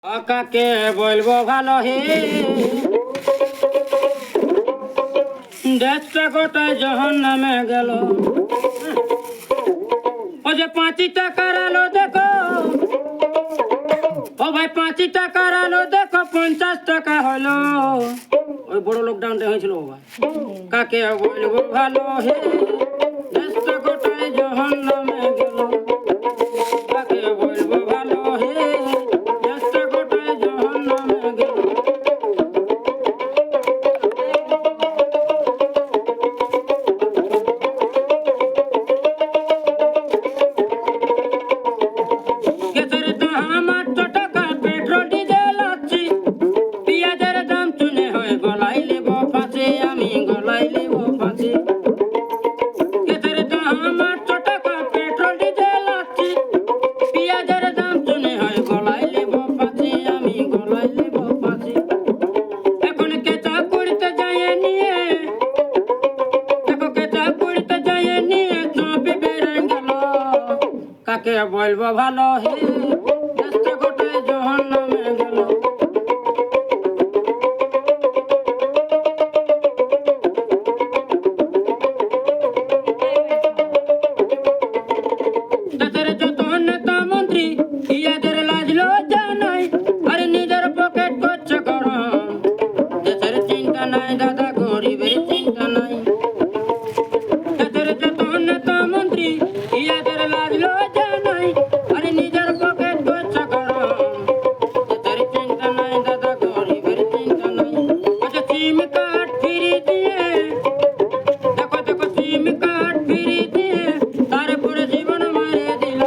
কাকে বলবো ভালো হে, দেশটা গোটায় জাহান্নামে গেল। ও যে 5 টাকার আলো দেখো, ও ভাই 5 টাকার আলো দেখো 50 টাকা হলো। ওই বড় লকডাউনটা হয়েছিল বাবা। কাকে বলবো ভালো হে, দেশটা গোটায় জাহান্নামে গেল। কাকে বলবো ভালো হে, দেশটা গোটায় জাহান্নামে গেল। গ্যাসের দাম 8 টাকা, পেট্রোল ডিজেল আছে, পেঁয়াজের দাম শুনে হয় গলায় লেব ফাঁসে, আমি গলায় লেব ফাঁসে। গ্যাসের দাম 8 টাকা, পেট্রোল ডিজেল আছে, পেঁয়াজের দাম শুনে হয় গলায় লেব ফাঁসে, আমি গলায় লেব ফাঁসে। এখন কেঁচা করতে যায় নিয়ে, দেখো কেঁচা করতে যায় নিয়ে সব বেড়ে গেল। কাকে বলবো ভালো হে, দেশটা গোটায় জাহান্নামে গেল। দেশের যত নেতা মন্ত্রী ইয়াদের লাজ লজ্জা নাই, আরে নিজের পকেট করছে গরম। দেশের চিন্তা নাই দাদা, গরিবের চিন্তা নাই। দেশের যত নেতা মন্ত্রী ইয়াদের লাজ লজ্জা নাই, আরে নিজের পকেট করছে গরম। দেশের চিন্তা নাই দাদা, গরিবের চিন্তা নাই। আচ্ছা সিম কার্ড ফ্রি দিয়ে, দেখো দেখো সিম কার্ড ফ্রি দিয়ে তারপরে জীবন মারে দিল।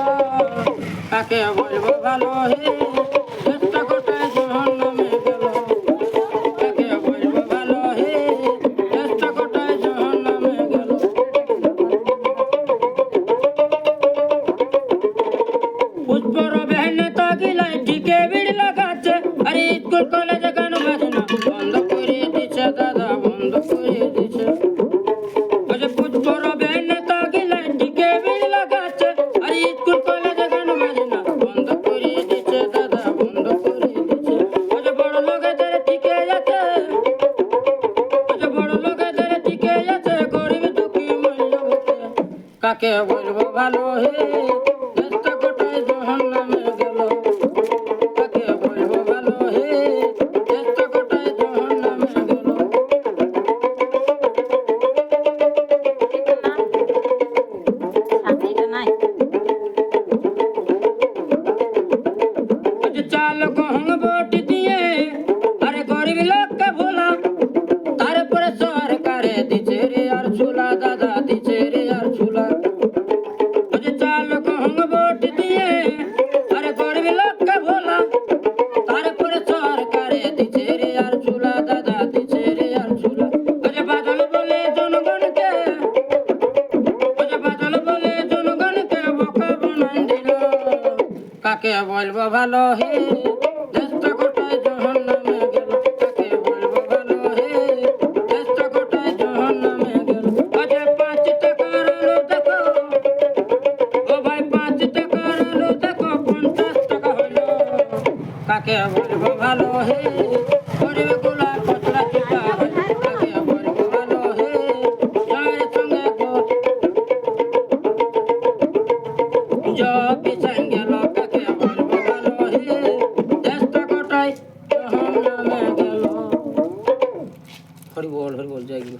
কাকে বলবো ভালো হে, দেশটা গোটায় জাহান্নামে গেল। কাকে বলবো ভালো হে, দেশটা গোটায় জাহান্নামে গেল। পুষ্পর নেতা গিলাই টিকে ভিড় লাগাচ্ছে, আরে স্কুল কলেজে গান বাজনা বন্ধ করে দিচ্ছে দাদা, বন্ধ করে দিচ্ছে। পুষ্পর নেতা গিলাই টিকে ভিড় লাগাচ্ছে, আরে স্কুল কলেজে গান বাজনা বন্ধ করে দিচ্ছে দাদা, বন্ধ করে দিচ্ছে। বড় লোকেদের টিকে আছে, বড় লোকেদের টিকে আছে, গরিব দুঃখী মূল্য ভুকে। কাকে বলবো ভালো হে, দেশটা গোটায় জাহান্নামে গেল। কাকে বলবো ভালো হে, দেশটা গোটায় জাহান্নামে গেল। চাল গহম ভোট দিয়ে আরে গরিব লোককে ভোলা, তারপরে সরকারে দিচ্ছে রে আর চুলা দাদা, দিচ্ছে রে আর চুলা। চাল গহম ভোট দিয়ে আরে গরিব লোককে ভোলা, তারপরে সরকারে দিচ্ছে রে আর চুলা দাদা, দিচ্ছে রে আর চুলা। বাদল বলে জনগণকে, বাদল বলে জনগণকে বোকা বানাই দিল। কাকে বলবো ভালো হে, দেশটা গোটায় জাহান্নামে গেল। কাকে বলবো ভালো হে, দেশটা গোটায় জাহান্নামে গেল। 5 টাকার আলো দেখো, ও ভাই 5 টাকার আলো দেখো 50 টাকা হলো। কাকে বলবো ভালো হে, গরিব গুলা কচরা চিপা হয়। কাকে বলবো ভালো হে, যার সঙ্গে জব পিছাই গেল। কাকে বলবো ভালো হে, দেশটা গোটায় জাহান্নামে গেল। হরি বল জয় গুরু।